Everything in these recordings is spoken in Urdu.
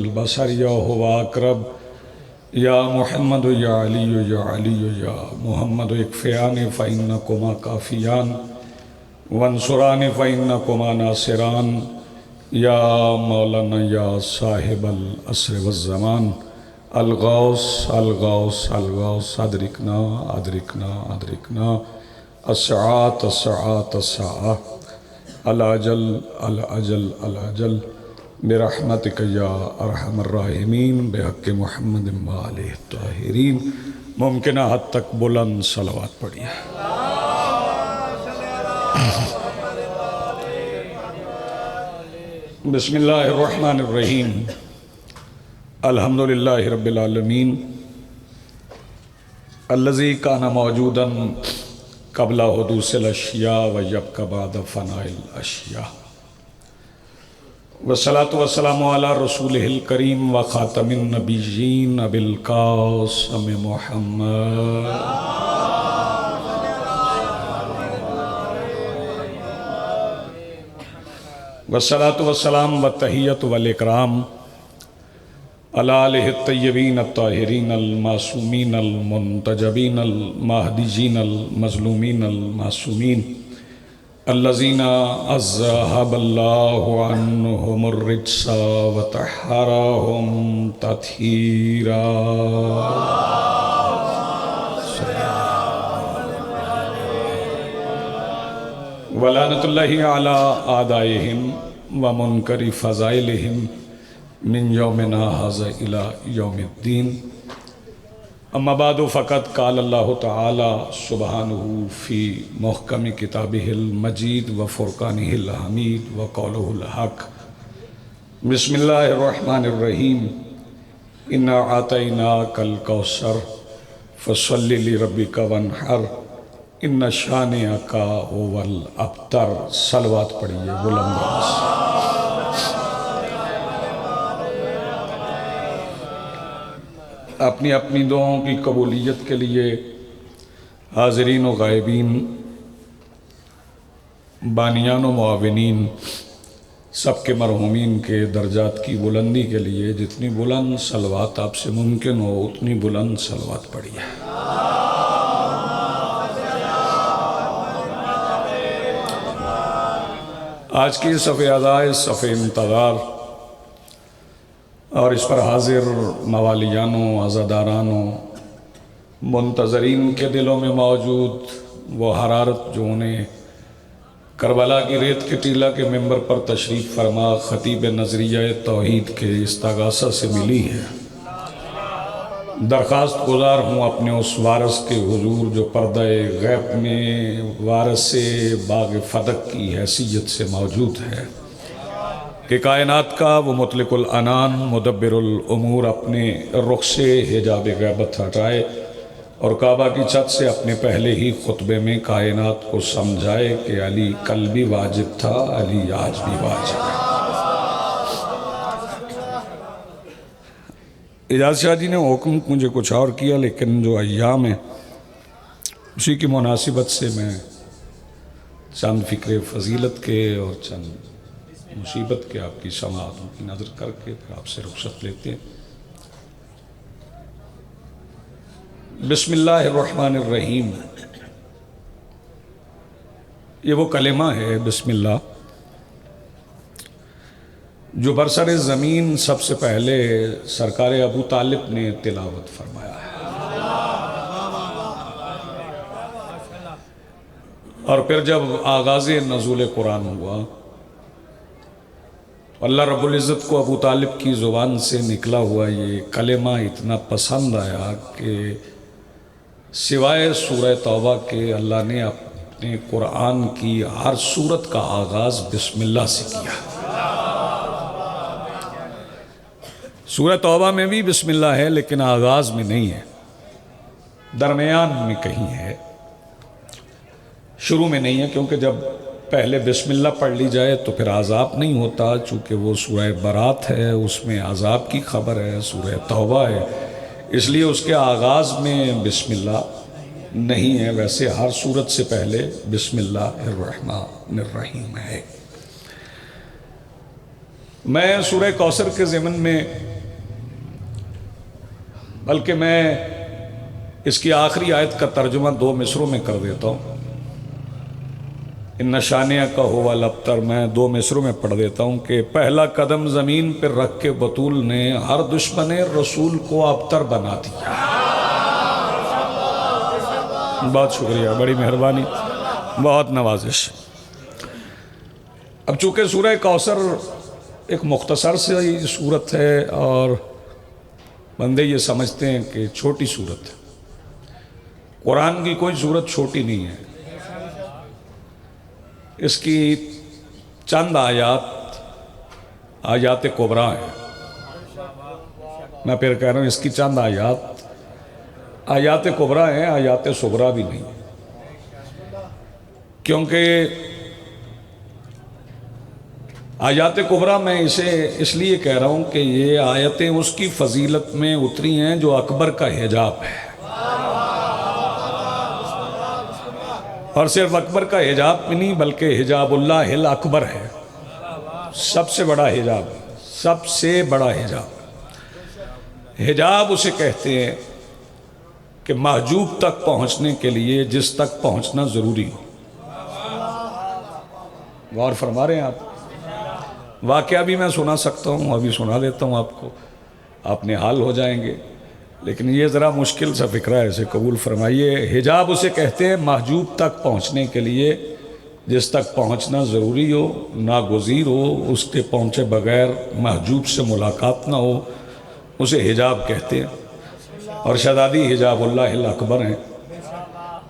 البصر یا هو اقرب یا محمد یا علی یا علی یا محمد اکفیان فإنکما کافیان وانصران فإنکما ناصران یا مولانا یا صاحب العصر والزمان الغوث الغوث الغوث ادرکنا ادرکنا ادرکنا الساعات الساعات الساعات العجل العجل العجل برحمتک یا ارحم الراحمین بحق محمد وآلہ الطاہرین۔ ممکنہ حد تک بلند صلوات پڑھیے۔ بسم اللہ الرحمن الرحیم۔ الحمدللہ رب العالمین الذی کان موجودا قبل حدوث الاشیاء ویبقی بعد فناء الاشیاء، والصلاة والسلام علی رسولہ الکریم وخاتم النبیین ابی القاسم محمد والصلاة والسلام والتحیۃ والاکرام علی آلہ الطیبین الطاہرین المعصومین المنتجبین المہدیین المظلومین المعصومین الذین اذہب اللہ عنہم الرجس وطہرہم تطہیرا۔ ولعنۃ اللہ علی اعدائہم ومنکر فضائلہم من یومنا ھذا الی یوم الدین۔ اما بعد فقد قال اللہ تعالی سبحانہ فی محکم کتابہ المجید وفرقانہ الحمید وقولہ الحق۔ بسم اللہ الرحمن الرحیم۔ انا اعطیناک الکوثر فصل لربک وانحر ان شانئک ھو الابتر۔ صلوات پڑھیے بلند آواز سے۔ اپنی اپنی دعاؤں کی قبولیت کے لیے حاضرین و غائبین، بانیان و معاونین، سب کے مرحومین کے درجات کی بلندی کے لیے جتنی بلند صلوات آپ سے ممکن ہو اتنی بلند صلوات پڑھیے۔ آج کی صف عزائز، صف انتظار اور اس پر حاضر موالیانوں، عزادارانوں، منتظرین کے دلوں میں موجود وہ حرارت جو انہیں کربلا کی ریت کے ٹیلہ کے ممبر پر تشریف فرما خطیب نظریہ توحید کے استغاثہ سے ملی ہے، درخواست گزار ہوں اپنے اس وارث کے حضور جو پردہ غیب میں وارث باغ فدق کی حیثیت سے موجود ہے، کہ کائنات کا وہ مطلق العنان مدبر الامور اپنے رخ سے حجاب غیبت ہٹائے اور کعبہ کی چھت سے اپنے پہلے ہی خطبے میں کائنات کو سمجھائے کہ علی کل بھی واجب تھا، علی آج بھی واجب ہے۔ اجاز شاہ جی نے حکم مجھے کچھ اور کیا، لیکن جو ایام ہیں اسی کی مناسبت سے میں چند فکر فضیلت کے اور چند مصیبت کے آپ کی سماعتوں کی نظر کر کے پھر آپ سے رخصت لیتے ہیں۔ بسم اللہ الرحمن الرحیم۔ یہ وہ کلمہ ہے بسم اللہ جو برسر زمین سب سے پہلے سرکار ابو طالب نے تلاوت فرمایا ہے، اور پھر جب آغاز نزول قرآن ہوا اللہ رب العزت کو ابو طالب کی زبان سے نکلا ہوا یہ کلمہ اتنا پسند آیا کہ سوائے سورہ توبہ کے اللہ نے اپنے قرآن کی ہر سورت کا آغاز بسم اللہ سے کیا۔ سورہ توبہ میں بھی بسم اللہ ہے لیکن آغاز میں نہیں ہے، درمیان میں کہیں ہے، شروع میں نہیں ہے، کیونکہ جب پہلے بسم اللہ پڑھ لی جائے تو پھر عذاب نہیں ہوتا، چونکہ وہ سورہ برات ہے، اس میں عذاب کی خبر ہے، سورہ توبہ ہے، اس لیے اس کے آغاز میں بسم اللہ نہیں ہے۔ ویسے ہر سورت سے پہلے بسم اللہ الرحمن الرحیم ہے۔ میں سورہ کوثر کے ضمن میں بلکہ میں اس کی آخری آیت کا ترجمہ 2 مصروں میں کر دیتا ہوں۔ ان نشانیہ کا ہوا لبتر، میں 2 مصروں میں پڑھ دیتا ہوں کہ پہلا قدم زمین پر رکھ کے بطول نے ہر دشمن رسول کو ابتر بنا دیا۔ بہت شکریہ، بڑی مہربانی، بہت نوازش۔ اب چونکہ سورہ کوثر ایک مختصر سی سورت ہے اور بندے یہ سمجھتے ہیں کہ چھوٹی سورت ہے، قرآن کی کوئی سورت چھوٹی نہیں ہے۔ اس کی چند آیات کبریٰ ہیں۔ میں پھر کہہ رہا ہوں اس کی چند آیات کبریٰ ہیں، آیات صغریٰ بھی نہیں، کیونکہ آیات کبریٰ میں اسے اس لیے کہہ رہا ہوں کہ یہ آیتیں اس کی فضیلت میں اتری ہیں جو اکبر کا حجاب ہے، اور صرف اکبر کا حجاب بھی نہیں بلکہ حجاب اللہ الاکبر ہے، سب سے بڑا حجاب، سب سے بڑا حجاب۔ حجاب اسے کہتے ہیں کہ محجوب تک پہنچنے کے لیے جس تک پہنچنا ضروری ہو۔ غور فرما رہے ہیں آپ؟ واقعہ بھی میں سنا سکتا ہوں، ابھی سنا دیتا ہوں آپ کو، آپ نحال ہو جائیں گے، لیکن یہ ذرا مشکل سا فکرہ ہے، اسے قبول فرمائیے۔ حجاب اسے کہتے ہیں محجوب تک پہنچنے کے لیے جس تک پہنچنا ضروری ہو، ناگزیر ہو، اس کے پہنچے بغیر محجوب سے ملاقات نہ ہو، اسے حجاب کہتے ہیں، اور شدادی حجاب اللہ الاکبر ہیں۔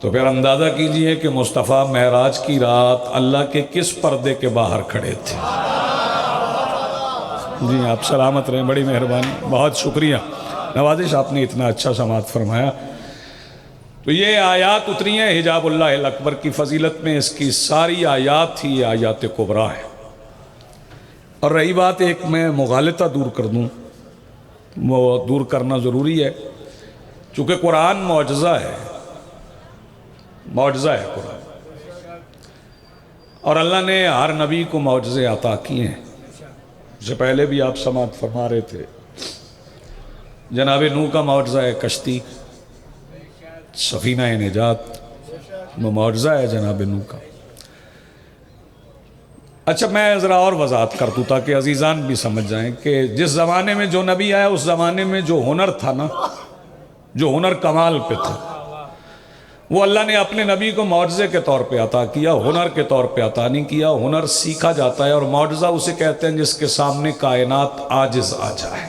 تو پھر اندازہ کیجئے کہ مصطفیٰ معراج کی رات اللہ کے کس پردے کے باہر کھڑے تھے۔ جی آپ سلامت رہیں، بڑی مہربانی، بہت شکریہ، نوازش، آپ نے اتنا اچھا سماعت فرمایا۔ تو یہ آیات اتری ہیں حجاب اللہ الاکبر کی فضیلت میں، اس کی ساری آیات ہی آیات کبریٰ ہیں۔ اور رہی بات، ایک میں مغالطہ دور کر دوں، وہ دور کرنا ضروری ہے، چونکہ قرآن معجزہ ہے، معجزہ ہے قرآن، اور اللہ نے ہر نبی کو معجزے عطا کیے ہیں۔ اس سے پہلے بھی آپ سماعت فرما رہے تھے، جناب نوح کا معجزہ ہے کشتی، سفینہ نجات، وہ معجزہ ہے جناب نوح کا۔ اچھا میں ذرا اور وضاحت کر دوں تاکہ عزیزان بھی سمجھ جائیں کہ جس زمانے میں جو نبی آیا اس زمانے میں جو ہنر تھا نا، جو ہنر کمال پہ تھا، وہ اللہ نے اپنے نبی کو معجزے کے طور پہ عطا کیا، ہنر کے طور پہ عطا نہیں کیا۔ ہنر سیکھا جاتا ہے، اور معجزہ اسے کہتے ہیں جس کے سامنے کائنات عاجز آ جائے۔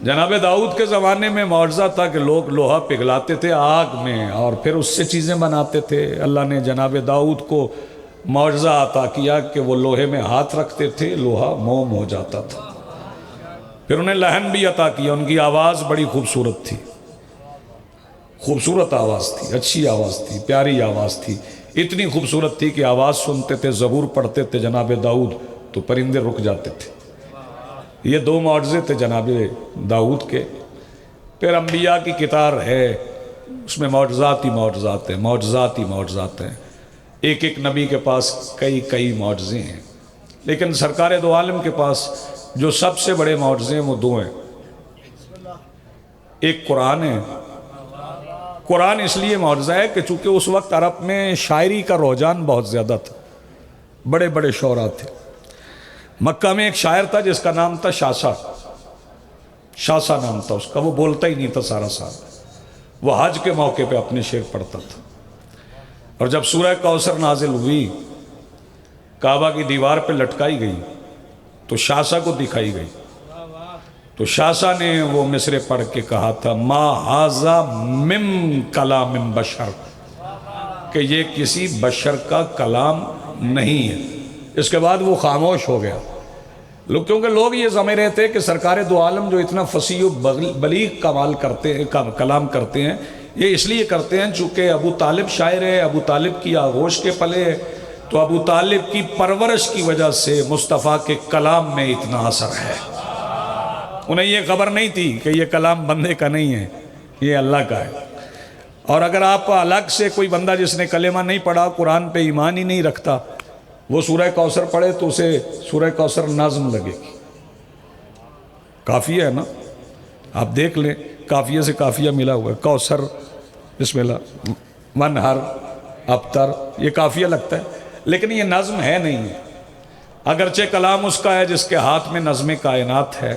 جناب داؤد کے زمانے میں معجزہ تھا کہ لوگ لوہا پگھلاتے تھے آگ میں اور پھر اس سے چیزیں بناتے تھے۔ اللہ نے جناب داؤد کو معجزہ عطا کیا کہ وہ لوہے میں ہاتھ رکھتے تھے، لوہا موم ہو جاتا تھا۔ پھر انہیں لہن بھی عطا کیا، ان کی آواز بڑی خوبصورت تھی، خوبصورت آواز تھی، اچھی آواز تھی، پیاری آواز تھی، اتنی خوبصورت تھی کہ آواز سنتے تھے، زبور پڑھتے تھے جناب داؤد تو پرندے رک جاتے تھے۔ یہ 2 معجزے تھے جناب داؤد کے۔ پھر انبیاء کی کتار ہے، اس میں معجزات ہی معجزات ہیں، معجزات ہی معجزات ہیں، ایک ایک نبی کے پاس کئی معجزے ہیں، لیکن سرکار دو عالم کے پاس جو سب سے بڑے معجزے ہیں وہ 2 ہیں۔ ایک قرآن ہے، قرآن اس لیے معجزہ ہے کہ چونکہ اس وقت عرب میں شاعری کا رجحان بہت زیادہ تھا، بڑے بڑے شعراء تھے۔ مکہ میں ایک شاعر تھا جس کا نام تھا شاسا، شاسا نام تھا اس کا، وہ بولتا ہی نہیں تھا سارا سال، وہ حج کے موقع پہ اپنے شعر پڑھتا تھا۔ اور جب سورہ کوثر نازل ہوئی، کعبہ کی دیوار پہ لٹکائی گئی تو شاسا کو دکھائی گئی، تو شاسا نے وہ مصرع پڑھ کے کہا تھا ما ھذا من کلام بشر، کہ یہ کسی بشر کا کلام نہیں ہے۔ اس کے بعد وہ خاموش ہو گیا، کیونکہ لوگ یہ سمجھ رہے تھے کہ سرکار دو عالم جو اتنا فصیح و بلیغ کلام کرتے ہیں، یہ اس لیے کرتے ہیں چونکہ ابو طالب شاعر ہے، ابو طالب کی آغوش کے پلے ہے، تو ابو طالب کی پرورش کی وجہ سے مصطفیٰ کے کلام میں اتنا اثر ہے۔ انہیں یہ خبر نہیں تھی کہ یہ کلام بندے کا نہیں ہے، یہ اللہ کا ہے۔ اور اگر آپ الگ سے کوئی بندہ جس نے کلمہ نہیں پڑھا، قرآن پہ ایمان ہی نہیں رکھتا، وہ سورہ کوثر پڑھے تو اسے سورہ کوثر نظم لگے گی، کافی ہے نا؟ آپ دیکھ لیں قافیے سے قافیہ ملا ہوا ہے، کوثر بسم اللہ، منہر، ابتر، یہ قافیہ لگتا ہے، لیکن یہ نظم ہے نہیں ہے، اگرچہ کلام اس کا ہے جس کے ہاتھ میں نظم کائنات ہے،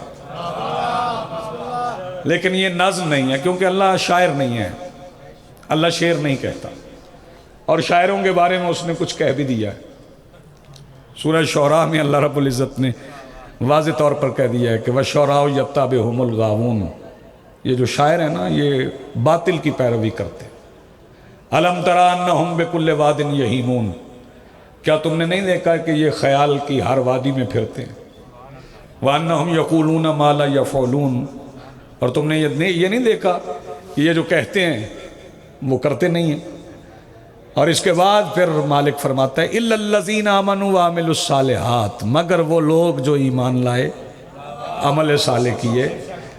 لیکن یہ نظم نہیں ہے، کیونکہ اللہ شاعر نہیں ہے، اللہ شعر نہیں کہتا، اور شاعروں کے بارے میں اس نے کچھ کہہ بھی دیا ہے۔ سورہ شعراء میں اللہ رب العزت نے واضح طور پر کہہ دیا ہے کہ وَالشُّعَرَاءُ يَتَّبِعُهُمُ الْغَاوُونَ، یہ جو شاعر ہیں نا یہ باطل کی پیروی کرتے ہیں۔ أَلَمْ تَرَ أَنَّهُمْ بِكُلِّ وَادٍ يَهِيمُونَ، کیا تم نے نہیں دیکھا کہ یہ خیال کی ہر وادی میں پھرتے ہیں؟ وَأَنَّهُمْ يَقُولُونَ مَا لَا يَفْعَلُونَ، اور تم نے یہ نہیں دیکھا کہ یہ جو کہتے ہیں وہ کرتے نہیں ہیں۔ اور اس کے بعد پھر مالک فرماتا ہے إِلَّا الَّذِينَ آمَنُوا وَعَمِلُوا الصَّالِحَاتِ، مگر وہ لوگ جو ایمان لائے، عمل صالح کیے،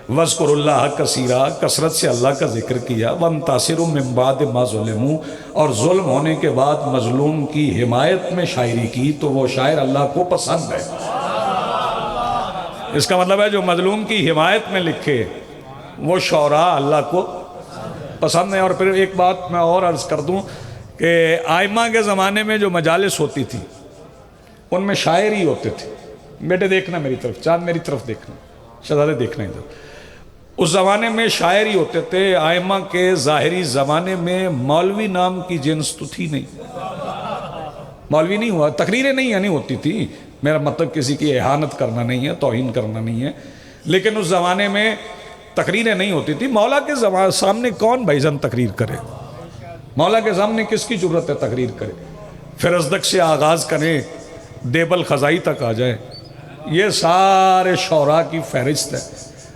وَاذْكُرُوا اللَّهَ كَثِيرًا، کثرت سے اللہ کا ذکر کیا، وَانْتَصِرُوا مِن بَعْدِ مَا ظُلِمُوا، اور ظلم ہونے کے بعد مظلوم کی حمایت میں شاعری کی، تو وہ شاعر اللہ کو پسند ہے۔ اس کا مطلب ہے جو مظلوم کی حمایت میں لکھے وہ شعراء اللہ کو پسند ہے۔ اور پھر ایک بات میں اور عرض کر دوں کہ آئمہ کے زمانے میں جو مجالس ہوتی تھی ان میں شاعر ہی ہوتے تھے۔ بیٹے دیکھنا میری طرف، چاند میری طرف دیکھنا، شہزادے دیکھنا ادھر۔ اس زمانے میں شاعر ہی ہوتے تھے۔ آئمہ کے ظاہری زمانے میں مولوی نام کی جنس تو تھی نہیں، مولوی نہیں ہوا، تقریریں نہیں ہوتی تھی، میرا مطلب کسی کی احانت کرنا نہیں ہے، توہین کرنا نہیں ہے، لیکن اس زمانے میں تقریریں نہیں ہوتی تھی۔ مولا کے سامنے کون بھائی جان تقریر کرے؟ مولا کے سامنے کس کی ضرورت ہے تقریر کرے؟ فرزدق سے آغاز کریں دیبل خزائی تک آ جائے، یہ سارے شعراء کی فہرست ہے،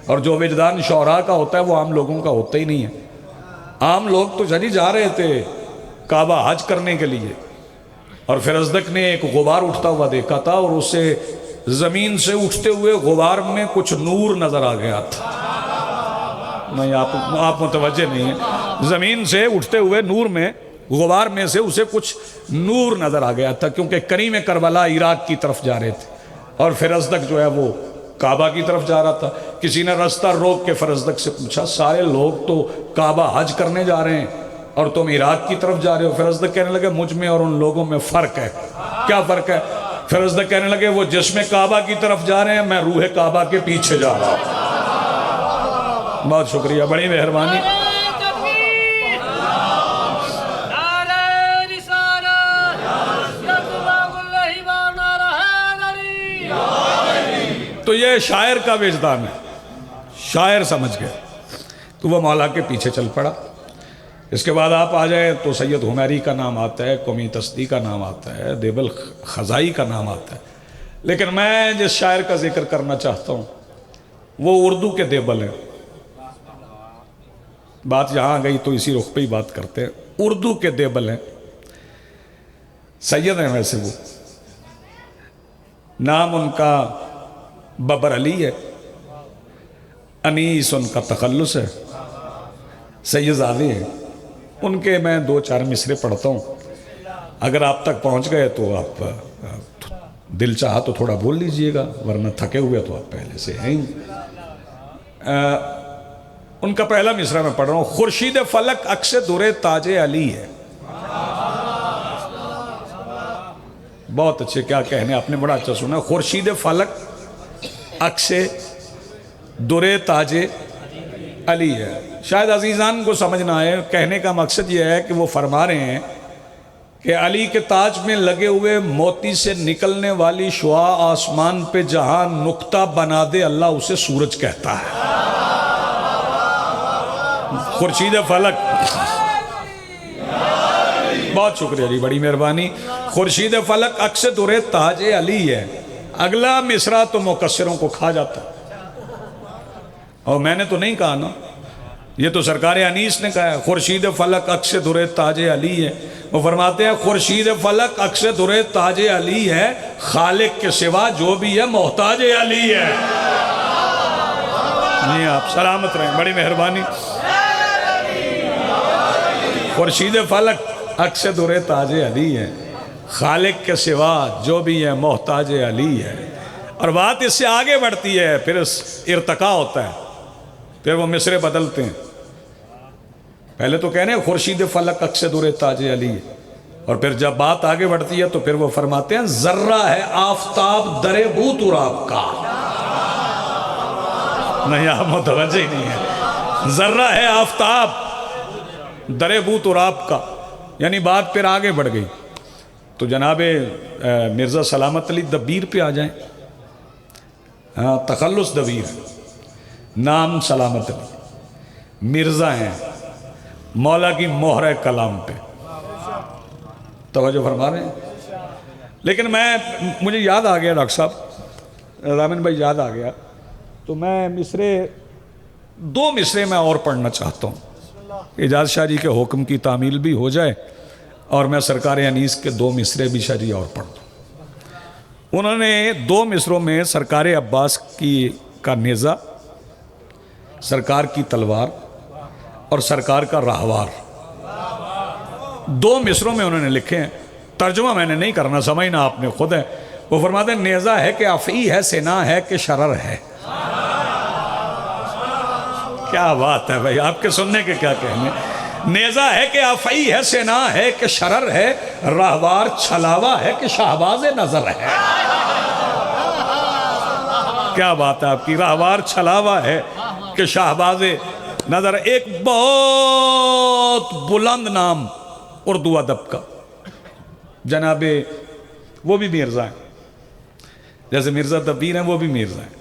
اور جو وجدان شعراء کا ہوتا ہے وہ عام لوگوں کا ہوتا ہی نہیں ہے۔ عام لوگ تو جی جا رہے تھے کعبہ حج کرنے کے لیے، اور فرزدق نے ایک غبار اٹھتا ہوا دیکھا تھا، اور اسے زمین سے اٹھتے ہوئے غبار میں کچھ نور نظر آ گیا تھا۔ نہیں آپ متوجہ نہیں ہیں، زمین سے اٹھتے ہوئے نور میں، غبار میں سے اسے کچھ نور نظر آ گیا تھا، کیونکہ کریم کربلا عراق کی طرف جا رہے تھے، اور فرزدق جو ہے وہ کعبہ کی طرف جا رہا تھا۔ کسی نے رستہ روک کے فرزدق سے پوچھا سارے لوگ تو کعبہ حج کرنے جا رہے ہیں اور تم عراق کی طرف جا رہے ہو؟ فرزدق کہنے لگے مجھ میں اور ان لوگوں میں فرق ہے۔ کیا فرق ہے؟ فرزدق کہنے لگے وہ جسم کعبہ کی طرف جا رہے ہیں، میں روح کعبہ کے پیچھے جا رہا ہوں۔ بہت شکریہ، بڑی مہربانی۔ تو یہ شاعر کا وجدان ہے، شاعر سمجھ گئے تو وہ مولا کے پیچھے چل پڑا۔ اس کے بعد آپ آ جائیں تو سید حمیری کا نام آتا ہے، قومی تصدیق کا نام آتا ہے، دیبل خزائی کا نام آتا ہے، لیکن میں جس شاعر کا ذکر کرنا چاہتا ہوں وہ اردو کے دیبل ہیں۔ بات یہاں گئی تو اسی رخ پہ ہی بات کرتے ہیں۔ اردو کے دیبل ہیں، سید ہیں ویسے وہ، نام ان کا ببر علی ہے، انیس ان کا تخلص ہے، سید زادے ہیں۔ ان کے میں 2-4 مصرے پڑھتا ہوں، اگر آپ تک پہنچ گئے تو آپ دل چاہا تو تھوڑا بول لیجئے گا، ورنہ تھکے ہوئے تو آپ پہلے سے ہیں۔ ان کا پہلا مصرع میں پڑھ رہا ہوں۔ خورشید فلک عکس در تاج علی ہے۔ بہت اچھے، کیا کہنے، آپ نے بڑا اچھا سنا۔ خورشید فلک عکس در تاج علی ہے۔ شاید عزیزان کو سمجھ نہ آئے، کہنے کا مقصد یہ ہے کہ وہ فرما رہے ہیں کہ علی کے تاج میں لگے ہوئے موتی سے نکلنے والی شعاع آسمان پہ جہاں نقطہ بنا دے اللہ اسے سورج کہتا ہے۔ خورشید فلک، بہت شکریہ جی، بڑی مہربانی۔ خورشید فلک عکس در تاج علی ہے۔ اگلا مصرع تو مقصروں کو کھا جاتا ہے، اور میں نے تو نہیں کہا نا، یہ تو سرکار انیس نے کہا ہے۔ خورشید فلک عکس در تاج علی ہے۔ وہ فرماتے ہیں خورشید فلک عکس در تاج علی ہے، خالق کے سوا جو بھی ہے محتاج علی ہے۔ نہیں، آپ سلامت رہیں، بڑی مہربانی۔ خورشید فلک عکس در تاج علی ہے، خالق کے سوا جو بھی ہے محتاج علی ہے۔ اور بات اس سے آگے بڑھتی ہے، پھر ارتقاء ہوتا ہے۔ پھر وہ مصرے بدلتے ہیں. پہلے تو کہنے خورشید فلک عکس در تاج علی، اور پھر جب بات آگے بڑھتی ہے تو پھر وہ فرماتے ہیں ذرہ ہے آفتاب در بو تراب کا. نہیں آپ متوجہ ہی نہیں ہے. ذرہ ہے آفتاب در بو تراب کا، یعنی بات پھر آگے بڑھ گئی. تو جناب مرزا سلامت علی دبیر پہ آ جائیں. تخلص دبیر، نام سلامت علی، مرزا ہیں، مولا کی مہر کلام پہ. توجہ فرما رہے ہیں. لیکن مجھے یاد آ گیا ڈاکٹر صاحب، رامن بھائی یاد آ گیا، تو میں دو مصرے میں اور پڑھنا چاہتا ہوں. اعجاز شاہ جی کے حکم کی تعمیل بھی ہو جائے اور میں سرکار انیس کے 2 مصرے بھی شاہ جی اور پڑھ دوں. انہوں نے 2 مصروں میں سرکار عباس کا نیزہ، سرکار کی تلوار اور سرکار کا راہوار، 2 مصروں میں انہوں نے لکھے ہیں. ترجمہ میں نے نہیں کرنا، سمجھنا آپ نے خود ہے. وہ فرماتے ہیں نیزہ ہے کہ افعی ہے، سنا ہے کہ شرر ہے. کیا بات ہے بھائی، آپ کے سننے کے کیا کہنے. نیزہ ہے کہ افعی ہے، سنا ہے کہ شرر ہے، راہوار چھلاوا ہے کہ شہباز نظر ہے. کیا بات ہے آپ کی. راہوار چھلاوا ہے کہ شہباز نظر. ایک بہت بلند نام اردو ادب کا، جناب وہ بھی مرزا ہیں، جیسے مرزا دبیر ہیں وہ بھی مرزا ہیں،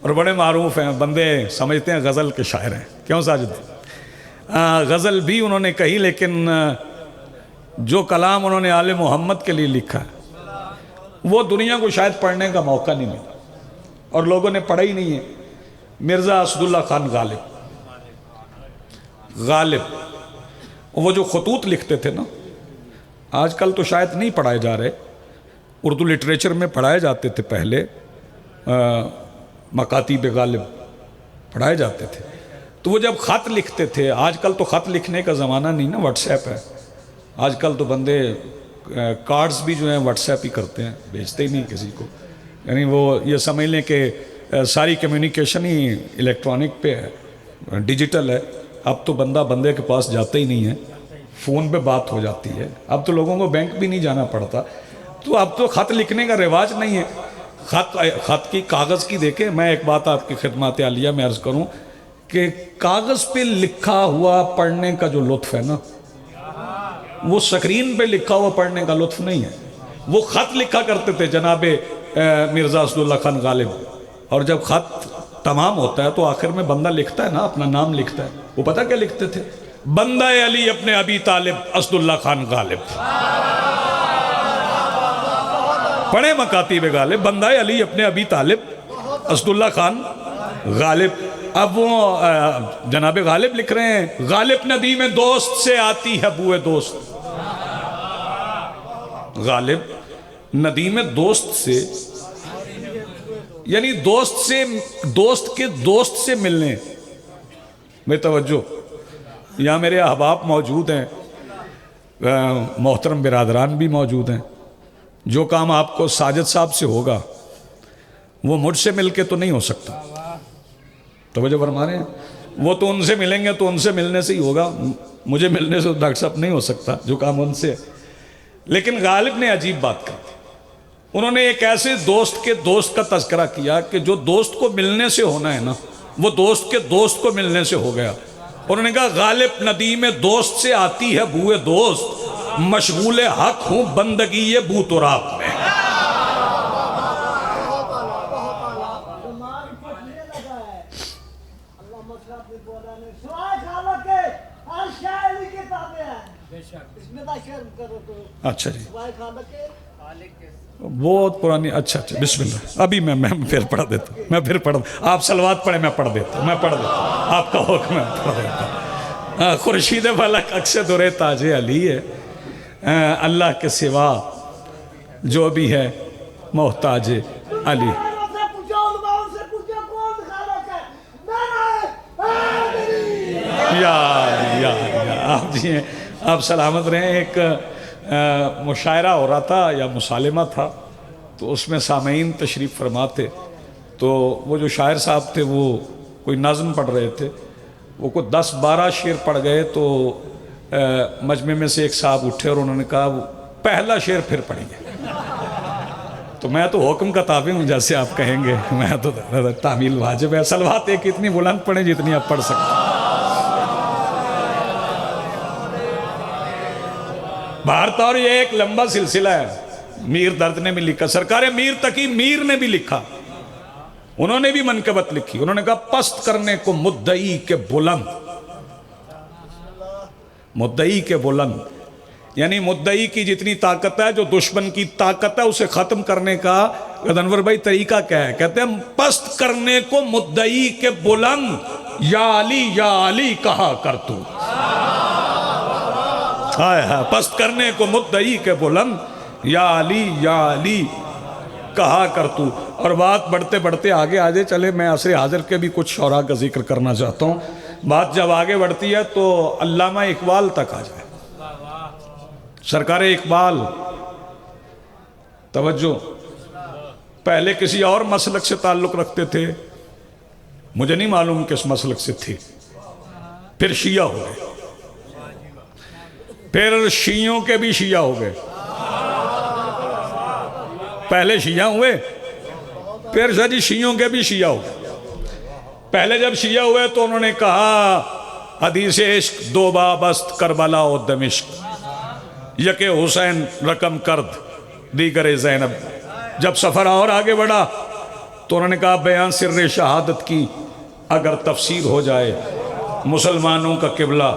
اور بڑے معروف ہیں. بندے سمجھتے ہیں غزل کے شاعر ہیں. کیوں ساجد؟ غزل بھی انہوں نے کہی، لیکن جو کلام انہوں نے آل محمد کے لیے لکھا ہے وہ دنیا کو شاید پڑھنے کا موقع نہیں ملا، اور لوگوں نے پڑھا ہی نہیں ہے. مرزا اسد اللہ خان غالب وہ جو خطوط لکھتے تھے نا، آج کل تو شاید نہیں پڑھائے جا رہے، اردو لٹریچر میں پڑھائے جاتے تھے پہلے. مکاتیب غالب پڑھائے جاتے تھے. تو وہ جب خط لکھتے تھے، آج کل تو خط لکھنے کا زمانہ نہیں نا، واٹس ایپ ہے. آج کل تو بندے کارڈز بھی جو ہیں واٹس ایپ ہی کرتے ہیں، بھیجتے ہی نہیں کسی کو. یعنی وہ یہ سمجھ لیں کہ ساری کمیونیکیشن ہی الیکٹرانک پہ ہے، ڈیجیٹل ہے. اب تو بندہ بندے کے پاس جاتا ہی نہیں ہے، فون پہ بات ہو جاتی ہے. اب تو لوگوں کو بینک بھی نہیں جانا پڑتا. تو اب تو خط لکھنے کا رواج نہیں ہے. خط کی کاغذ کی دیکھیں. میں ایک بات آپ کی خدمات عالیہ میں عرض کروں کہ کاغذ پہ لکھا ہوا پڑھنے کا جو لطف ہے نا، وہ سکرین پہ لکھا ہوا پڑھنے کا لطف نہیں ہے. وہ خط لکھا کرتے تھے جناب مرزا اسد اللہ خان غالب، اور جب خط تمام ہوتا ہے تو آخر میں بندہ لکھتا ہے نا، اپنا نام لکھتا ہے. وہ پتہ کیا لکھتے تھے؟ بندہ علی اپنے ابی طالب اسد اللہ خان غالب. پڑھے مکاتیب غالب، بندہ علی اپنے ابی طالب اسد اللہ خان غالب. اب وہ جناب غالب لکھ رہے ہیں غالب ندیم دوست سے آتی ہے بوئے دوست. غالب ندیم دوست سے، یعنی دوست کے دوست سے ملنے میں توجہ. یہاں میرے احباب موجود ہیں، محترم برادران بھی موجود ہیں. جو کام آپ کو ساجد صاحب سے ہوگا وہ مجھ سے مل کے تو نہیں ہو سکتا. توجہ فرما رہے ہیں؟ وہ تو ان سے ملیں گے تو ان سے ملنے سے ہی ہوگا، مجھے ملنے سے ڈاکٹر صاحب نہیں ہو سکتا جو کام ان سے ہے. لیکن غالب نے عجیب بات کی. انہوں نے ایک ایسے دوست کے دوست کا تذکرہ کیا کہ جو دوست کو ملنے سے ہونا ہے نا، وہ دوست کے دوست کو ملنے سے ہو گیا. انہوں نے کہا غالب ندیم دوست سے آتی ہے بوئے دوست، مشغول حق ہوں بندگی یہ بو تراب میں. اچھا جی، بہت پرانی. اچھا بسم اللہ. ابھی میں پھر پڑھ دیتا ہوں، میں پھر پڑھ. آپ سلوات پڑھیں، میں پڑھ دیتا ہوں، آپ کا حکم ہے پڑھ دیتا ہوں. خورشید فلک عکس در تاج علی ہے، اللہ کے سوا جو بھی ہے محتاج علی. یا آپ جی ہیں، آپ سلامت رہیں. ایک مشاعرہ ہو رہا تھا یا مسالمہ تھا، تو اس میں سامعین تشریف فرما تھے. تو وہ جو شاعر صاحب تھے وہ کوئی نظم پڑھ رہے تھے، وہ کوئی 10-12 شعر پڑھ گئے تو مجمع میں سے ایک صاحب اٹھے اور انہوں نے کہا وہ پہلا شعر پھر پڑھیے۔ تو میں تو حکم کا تابع ہوں جیسے آپ کہیں گے، میں تو تعمیل واجب ہے، صلوات ایک اتنی بلند پڑھیں جتنی آپ پڑھ سکتے ہیں۔ بھارت اور یہ ایک لمبا سلسلہ ہے۔ میر درد نے بھی لکھا، سرکار میر تقی میر نے بھی لکھا، انہوں نے بھی منقبت لکھی، انہوں نے کہا پست کرنے کو مدعی کے بلند، مدعی کے بلند، یعنی مدعی کی جتنی طاقت ہے، جو دشمن کی طاقت ہے اسے ختم کرنے کا انور بھائی طریقہ کیا ہے؟ کہتے ہیں پست کرنے کو مدعی کے بلند، یا علی کہا کر تو، پست کرنے کو مدعی کے بلند، یا علی کہا کر تو۔ اور بات بڑھتے بڑھتے آگے آجے چلے، میں عصر حاضر کے بھی کچھ شعراء کا ذکر کرنا چاہتا ہوں۔ بات جب آگے بڑھتی ہے تو علامہ اقبال تک آ جائے۔ سرکار اقبال توجہ، پہلے کسی اور مسلک سے تعلق رکھتے تھے، مجھے نہیں معلوم کس مسلک سے تھی، پھر شیعہ ہو گئے، پھر شیعوں کے بھی شیعہ ہو گئے، پہلے شیعہ ہوئے پھر جی شیعوں کے بھی شیعہ ہو گئے۔ پہلے جب شیعہ ہوئے تو انہوں نے کہا حدیث عشق دو بابست کربلا و دمشق، یک حسین رقم کرد دیگر زینب۔ جب سفر اور آگے بڑھا تو انہوں نے کہا بیان سر شہادت کی اگر تفسیر ہو جائے، مسلمانوں کا قبلہ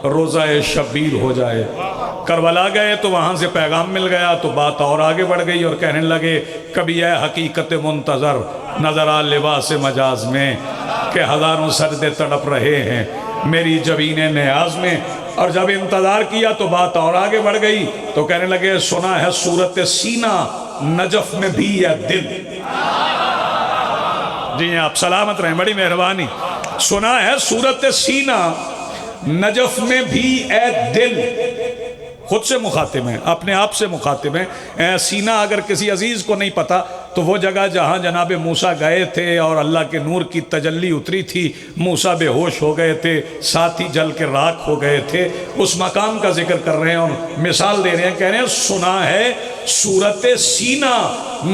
روزہ شبیر ہو جائے۔ کربلا گئے تو وہاں سے پیغام مل گیا تو بات اور آگے بڑھ گئی، اور کہنے لگے کبھی اے حقیقت منتظر نظر آ لباس مجاز میں، کہ ہزاروں سجدے تڑپ رہے ہیں میری جبین نیاز میں۔ اور جب انتظار کیا تو بات اور آگے بڑھ گئی تو کہنے لگے سنا ہے صورت سینہ نجف میں بھی ہے دل۔ جی آپ سلامت رہیں، بڑی مہربانی۔ سنا ہے صورت سینہ نجف میں بھی اے دل، خود سے مخاطب ہیں، اپنے آپ سے مخاطب ہیں۔ سینہ اگر کسی عزیز کو نہیں پتا تو وہ جگہ جہاں جناب موسیٰ گئے تھے اور اللہ کے نور کی تجلی اتری تھی، موسیٰ بے ہوش ہو گئے تھے، ساتھی جل کے راکھ ہو گئے تھے، اس مقام کا ذکر کر رہے ہیں اور مثال دے رہے ہیں، کہہ رہے ہیں سنا ہے صورت سینہ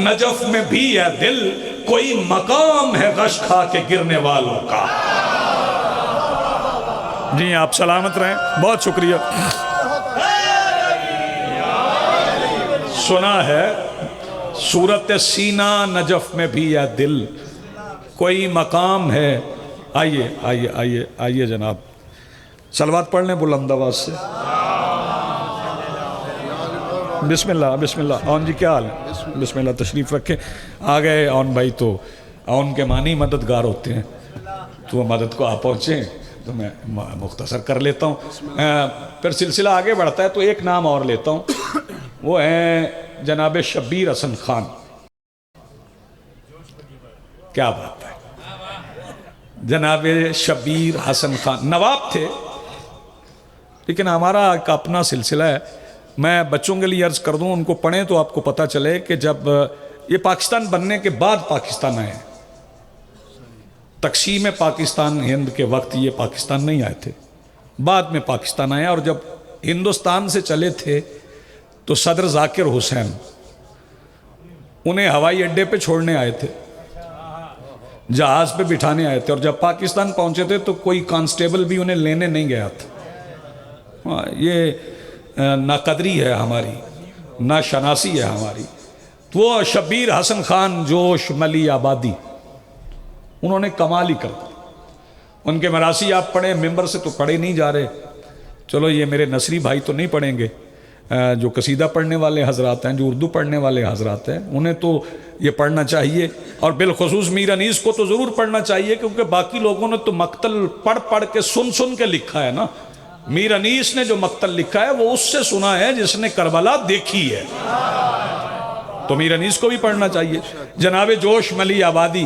نجف میں بھی ہے دل، کوئی مقام ہے غش کھا کے گرنے والوں کا۔ جی آپ سلامت رہیں، بہت شکریہ۔ سنا ہے صورت سینہ نجف میں بھی ہے دل، کوئی مقام ہے۔ آئیے آئیے آئیے آئیے جناب، صلوات پڑھ لیں بلند آواز سے۔ بسم اللہ بسم اللہ۔ اون جی کیا حال ہے؟ بسم اللہ، تشریف رکھیں۔ آ گئے اون بھائی، تو اون کے معنی مددگار ہوتے ہیں، تو وہ مدد کو آپ پہنچیں تو میں مختصر کر لیتا ہوں، پھر سلسلہ آگے بڑھتا ہے تو ایک نام اور لیتا ہوں، وہ ہیں جناب شبیر حسن خان۔ کیا بات ہے، جناب شبیر حسن خان نواب تھے، لیکن ہمارا ایک اپنا سلسلہ ہے۔ میں بچوں کے لیے عرض کر دوں، ان کو پڑھیں تو آپ کو پتہ چلے کہ جب یہ پاکستان بننے کے بعد پاکستان آئے، تقسیم پاکستان ہند کے وقت یہ پاکستان نہیں آئے تھے، بعد میں پاکستان آئے، اور جب ہندوستان سے چلے تھے تو صدر ذاکر حسین انہیں ہوائی اڈے پہ چھوڑنے آئے تھے، جہاز پہ بٹھانے آئے تھے، اور جب پاکستان پہنچے تھے تو کوئی کانسٹیبل بھی انہیں لینے نہیں گیا تھا۔ یہ ناقدری ہے ہماری، ناشناسی ہے ہماری۔ وہ شبیر حسن خان جوش ملی آبادی، انہوں نے کمال ہی کر دی۔ ان کے مراثی آپ پڑھیں، ممبر سے تو پڑھے نہیں جا رہے، چلو یہ میرے نصری بھائی تو نہیں پڑھیں گے، جو قصیدہ پڑھنے والے حضرات ہیں، جو اردو پڑھنے والے حضرات ہیں، انہیں تو یہ پڑھنا چاہیے، اور بالخصوص میر انیس کو تو ضرور پڑھنا چاہیے، کیونکہ باقی لوگوں نے تو مقتل پڑھ پڑھ کے سن کے لکھا ہے نا۔ میر انیس نے جو مقتل لکھا ہے وہ اس سے سنا ہے جس نے کربلا دیکھی ہے، تو میر انیس کو بھی پڑھنا چاہیے۔ جناب جوش ملی آبادی،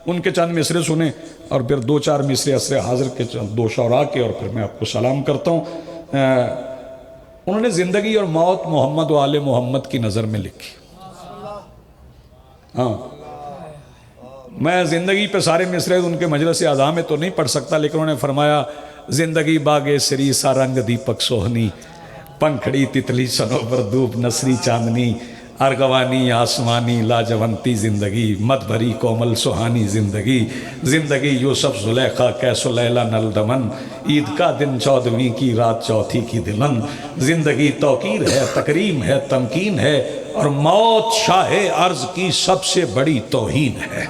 ان کے چند مصرے سنیں، اور پھر دو چار مصرے عصر حاضر کے دو شعراء کے، اور پھر میں آپ کو سلام کرتا ہوں۔ انہوں نے زندگی اور موت محمد و آل محمد کی نظر میں لکھی۔ ہاں، میں زندگی پہ سارے مصرے ان کے مجلس اعضاء میں تو نہیں پڑھ سکتا، لیکن انہوں نے فرمایا زندگی باغ سری سا رنگ دیپک سوہنی، پنکھڑی تتلی سنوبر دھوپ نسری چاندنی، ارغوانی آسمانی لاجونتی زندگی، مت بھری کومل سہانی زندگی، زندگی یوسف زلیخا کیسو لیلا نل دمن، عید کا دن 14ویں کی رات 4تھی کی دلن، زندگی توقیر ہے تکریم ہے تمکین ہے، اور موت شاہ عرض کی سب سے بڑی توہین ہے۔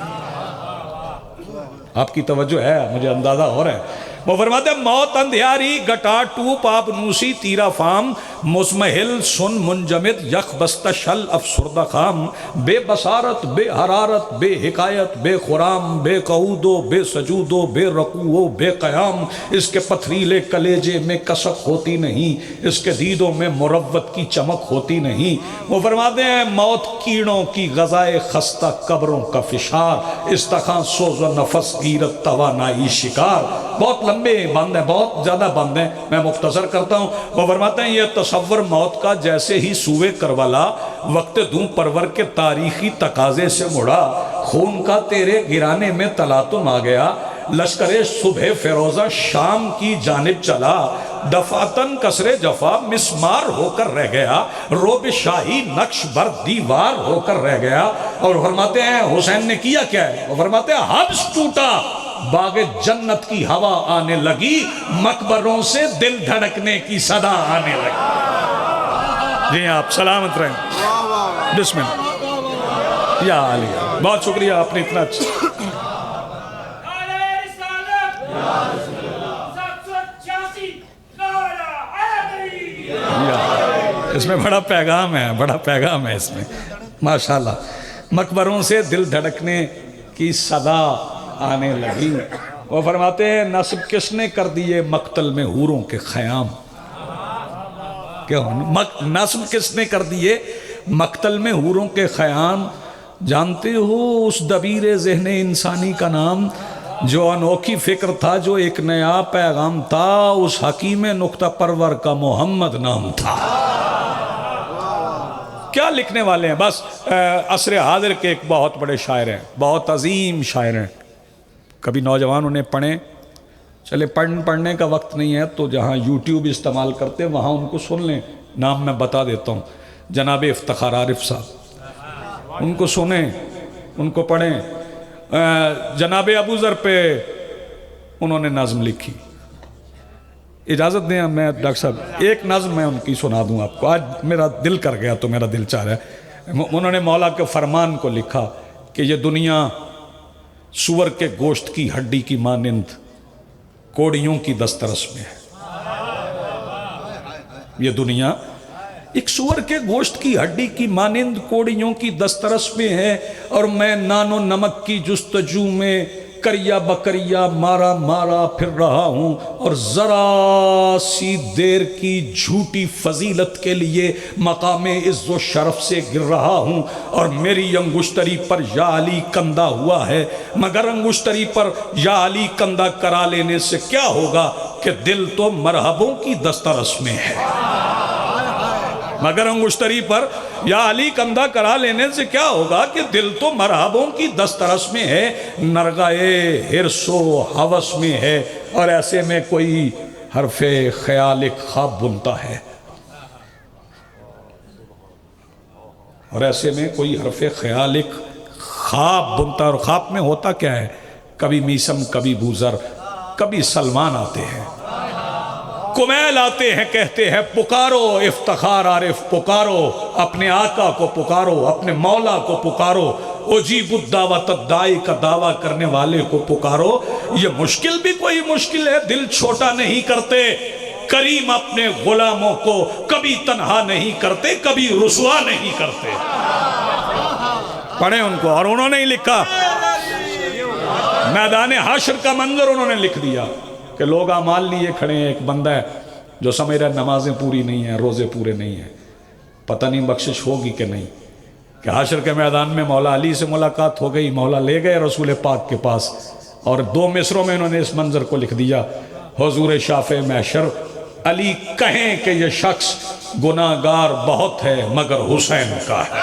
آپ کی توجہ ہے، مجھے اندازہ ہو رہا ہے۔ وہ فرماتے ہیں موت اندھیاری گٹا ٹوپ آپ نوسی تیرا فام، مزمحل سن منجمد یک بستہ شل افسردہ خام، بے بصارت بے حرارت بے حکایت بے خرام، بے قعود و بے سجود و بے رکوع و بے قیام، اس کے پتھریلے کلیجے میں کسک ہوتی نہیں، اس کے دیدوں میں مروت کی چمک ہوتی نہیں۔ وہ فرماتے ہیں موت کیڑوں کی غذائے خستہ قبروں کا فشار، استخاں سوز و نفس غیرت توانائی شکار۔ بہت لمبے بند ہیں، بہت زیادہ بند ہیں، میں مختصر کرتا ہوں۔ وہ فرماتے ہیں یہ تصور موت کا جیسے ہی سوئے کربلا وقت دوں پرور کے تاریخی تقاضے سے مڑا، خون کا تیرے گرانے میں تلاطم آ گیا، لشکر صبح فیروزہ شام کی جانب چلا، دفاتن کسر جفا مسمار ہو کر رہ گیا، روب شاہی نقش بر دیوار ہو کر رہ گیا۔ اور فرماتے ہیں حسین نے کیا کیا ہے؟ وہ فرماتے ہیں حبس ٹوٹا، باغ جنت کی ہوا آنے لگی، مقبروں سے دل دھڑکنے کی صدا آنے لگی۔ جی آپ سلامت رہیں، بسم اللہ یا علی۔ بہت شکریہ، آپ نے اتنا اچھا اس میں بڑا پیغام ہے، بڑا پیغام ہے اس میں، ماشاءاللہ۔ مقبروں سے دل دھڑکنے کی صدا آنے لگی۔ وہ فرماتے ہیں نصب کس نے کر دیے مقتل میں حوروں کے خیام، نصب کس نے کر دیے مقتل میں حوروں کے خیام، جانتے ہو اس دبیر ذہن انسانی کا نام، جو انوکھی فکر تھا جو ایک نیا پیغام تھا، اس حکیم نقطہ پرور کا محمد نام تھا۔ کیا لکھنے والے ہیں؟ بس عصر حاضر کے ایک بہت بڑے شاعر ہیں، بہت عظیم شاعر ہیں، کبھی نوجوان انہیں پڑھیں، چلے پڑھنے کا وقت نہیں ہے تو جہاں یوٹیوب استعمال کرتے ہیں وہاں ان کو سن لیں، نام میں بتا دیتا ہوں، جناب افتخار عارف صاحب، ان کو سنیں، ان کو پڑھیں۔ جناب ابو ذر پہ انہوں نے نظم لکھی، اجازت دیں میں ڈاکٹر صاحب ایک نظم میں ان کی سنا دوں آپ کو، آج میرا دل کر گیا تو میرا دل چاہ رہا ہے۔ انہوں نے مولا کے فرمان کو لکھا کہ یہ دنیا سور کے گوشت کی ہڈی کی مانند کوڑیوں کی دسترس میں ہے، یہ دنیا ایک سور کے گوشت کی ہڈی کی مانند کوڑیوں کی دسترس میں ہے، اور میں نان و نمک کی جستجو میں کریا بکریا مارا مارا پھر رہا ہوں، اور ذرا سی دیر کی جھوٹی فضیلت کے لیے مقام عز و شرف سے گر رہا ہوں، اور میری انگشتری پر یا علی کندہ ہوا ہے، مگر انگشتری پر یا علی کندہ کرا لینے سے کیا ہوگا کہ دل تو مرحبوں کی دسترس میں ہے، مگر انگشتری پر یا علی کندہ کرا لینے سے کیا ہوگا کہ دل تو مرحبوں کی دسترس میں ہے، نرغائے حرص و حوث میں ہے، اور ایسے میں کوئی حرف خیال ایک خواب بنتا ہے، اور ایسے میں کوئی حرف خیال ایک خواب بنتا ہے، اور خواب میں ہوتا کیا ہے؟ کبھی میسم کبھی بوزر کبھی سلمان آتے ہیں، کمیل آتے ہیں، کہتے ہیں پکارو افتخار عارف پکارو، اپنے آقا کو پکارو، اپنے مولا کو پکارو، اجیب الدعوت الدائی کا دعویٰ کرنے والے کو پکارو۔ یہ مشکل بھی کوئی مشکل ہے، دل چھوٹا نہیں کرتے، کریم اپنے غلاموں کو کبھی تنہا نہیں کرتے، کبھی رسوا نہیں کرتے۔ پڑھیں ان کو، اور انہوں نے ہی لکھا، میدان حشر کا منظر انہوں نے لکھ دیا کہ لوگ اعمال لیے کھڑے ہیں، ایک بندہ ہے جو سمجھ رہا ہے نمازیں پوری نہیں ہیں، روزے پورے نہیں ہیں، پتہ نہیں بخشش ہوگی کہ نہیں، کہ حشر کے میدان میں مولا علی سے ملاقات ہو گئی، مولا لے گئے رسول پاک کے پاس، اور 2 مصروں میں انہوں نے اس منظر کو لکھ دیا، حضور شافع محشر علی کہیں کہ یہ شخص گناہگار بہت ہے مگر حسین کا ہے۔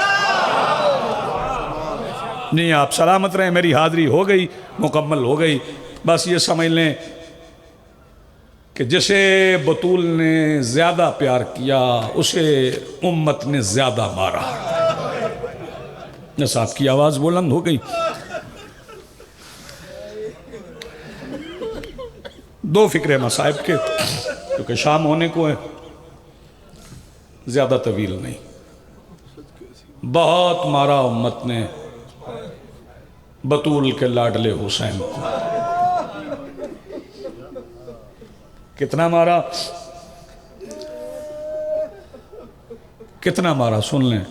نہیں آپ سلامت رہیں، میری حاضری ہو گئی، مکمل ہو گئی. بس یہ سمجھ لیں کہ جسے بطول نے زیادہ پیار کیا اسے امت نے زیادہ مارا. بس آپ کی آواز بلند ہو گئی. دو فکرے مصائب کے، کیونکہ شام ہونے کو ہے، زیادہ طویل نہیں. بہت مارا امت نے بطول کے لاڈلے حسین کو. کتنا مارا، کتنا مارا سن لیں.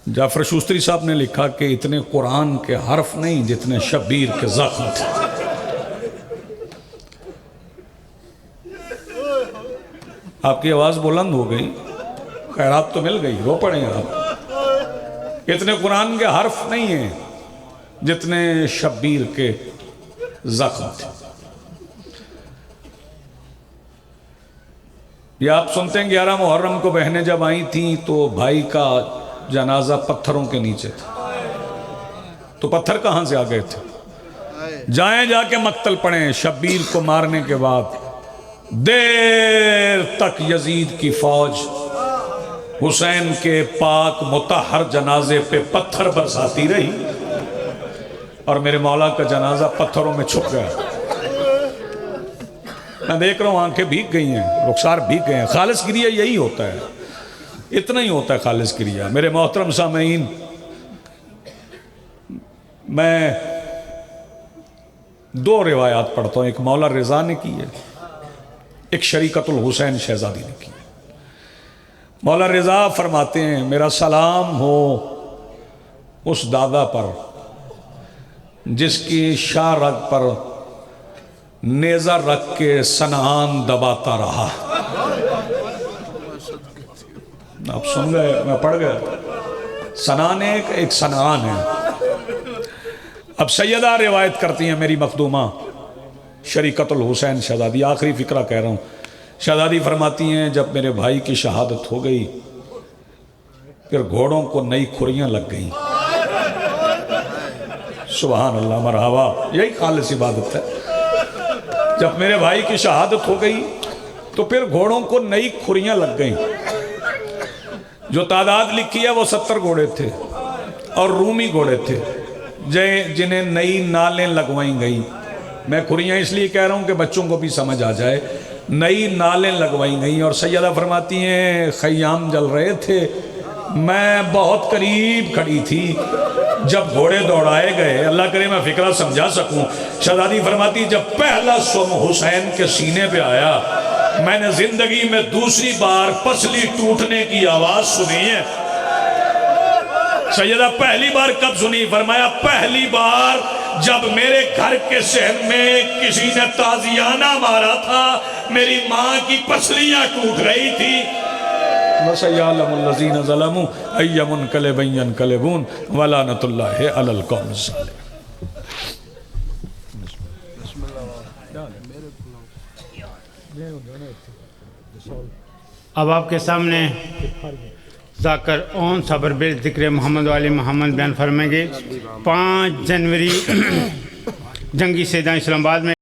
جعفر شوستری صاحب نے لکھا کہ اتنے قرآن کے حرف نہیں جتنے شبیر کے زخم تھے. آپ کی آواز بلند ہو گئی، خیرات تو مل گئی، رو پڑیں آپ. اتنے قرآن کے حرف نہیں ہیں جتنے شبیر کے زخم تھے. یہ آپ سنتے ہیں 11 محرم کو بہنیں جب آئی تھیں تو بھائی کا جنازہ پتھروں کے نیچے تھا. تو پتھر کہاں سے آ گئے تھے؟ جائیں جا کے مقتل پڑھیں. شبیر کو مارنے کے بعد دیر تک یزید کی فوج حسین کے پاک مطہر جنازے پہ پتھر برساتی رہی اور میرے مولا کا جنازہ پتھروں میں چھپ گیا. میں دیکھ رہا ہوں آنکھیں بھیگ گئی ہیں، رخسار بھیگ گئے ہیں. خالص کریا یہی ہوتا ہے، اتنا ہی ہوتا ہے خالص کریا. میرے محترم سامعین، میں دو روایات پڑھتا ہوں. ایک مولا رضا نے کی ہے، ایک شریکت الحسین شہزادی نے کی. مولا رضا فرماتے ہیں میرا سلام ہو اس دادا پر جس کی شاہ رگ پر نیزہ رکھ کے سنان دباتا رہا. آپ سن گئے، میں پڑھ گیا. سنان ایک سنان ہے. اب سیدہ روایت کرتی ہیں میری مخدومہ شریکت الحسین شہزادی. آخری فقرہ کہہ رہا ہوں. شہزادی فرماتی ہیں جب میرے بھائی کی شہادت ہو گئی پھر گھوڑوں کو نئی کھریاں لگ گئیں. سبحان اللہ، مرحبا، یہی خالص عبادت ہے. جب میرے بھائی کی شہادت ہو گئی تو پھر گھوڑوں کو نئی کھریاں لگ گئیں. جو تعداد لکھی ہے وہ 70 گھوڑے تھے اور رومی گھوڑے تھے جنہیں نئی نالیں لگوائیں گئی. میں کھریاں اس لیے کہہ رہا ہوں کہ بچوں کو بھی سمجھ آ جائے. نئی نالیں لگوائیں گئیں اور سیدہ فرماتی ہیں خیام جل رہے تھے، میں بہت قریب کھڑی تھی جب گھوڑے دوڑائے گئے. اللہ کرے میں فکرہ سمجھا سکوں. شہزادی فرماتی جب پہلا سم حسین کے سینے پہ آیا میں نے زندگی میں دوسری بار پسلی ٹوٹنے کی آواز سنی ہے. سیدہ پہلی بار کب سنی؟ فرمایا پہلی بار جب میرے گھر کے صحن میں کسی نے تازیانہ مارا تھا، میری ماں کی پسلیاں ٹوٹ رہی تھی. وَسَيَعْلَمُ الَّذِينَ ظَلَمُوا أَيَّ مُنْقَلِبٍ يَنْقَلِبُونَ وَلَعْنَةُ اللَّهِ عَلَى الْقَوْمِ الظَّالِمِينَ. اب آپ کے سامنے ذاکر اون صبر بل ذکر محمد والی محمد بیان فرمائیں گے. 5 جنوری جنگی سیدان اسلام آباد میں